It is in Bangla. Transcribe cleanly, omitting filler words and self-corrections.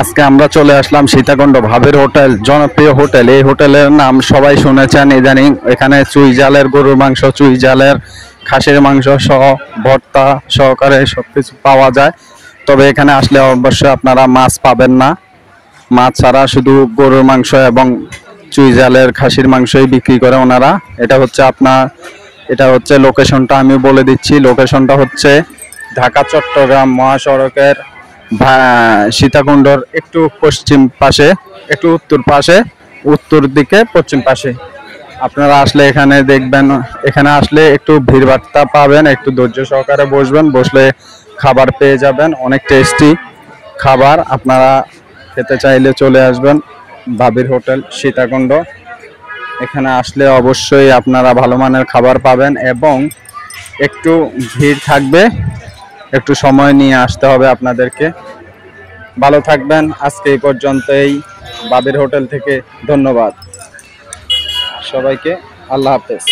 আজকে আমরা চলে আসলাম সীতাকুণ্ড ভাবের হোটেল, জনপ্রিয় হোটেল। এই হোটেলের নাম সবাই শুনেছেন ইদানিং। এখানে চুই জালের গরুর মাংস, চুই জালের খাসির মাংস সহ ভর্তা সহকারে সবকিছু পাওয়া যায়। তবে এখানে আসলে অবশ্যই আপনারা মাছ পাবেন না। মাছ ছাড়া শুধু গরুর মাংস এবং চুই জালের খাসির মাংসই বিক্রি করে ওনারা। এটা হচ্ছে লোকেশনটা আমি বলে দিচ্ছি। লোকেশনটা হচ্ছে ঢাকা চট্টগ্রাম মহাসড়কের সীতাকুণ্ডর একটু পশ্চিম পাশে, একটু উত্তর দিকে পশ্চিম পাশে। আপনারা আসলে এখানে দেখবেন, এখানে আসলে একটু ভিড়ভাট্টা পাবেন, একটু ধৈর্য সহকারে বসবেন, বসলে খাবার পেয়ে যাবেন। অনেক টেস্টি খাবার। আপনারা খেতে চাইলে চলে আসবেন ভাবির হোটেল সীতাকুণ্ড। এখানে আসলে অবশ্যই আপনারা ভালো মানের খাবার পাবেন এবং একটু ভিড় থাকবে, একটু সময় নিয়ে আসতে হবে আপনাদেরকে। ভালো থাকবেন। আজকে এই পর্যন্তই। ভাবির হোটেল থেকে ধন্যবাদ সবাইকে। আল্লাহ হাফেজ।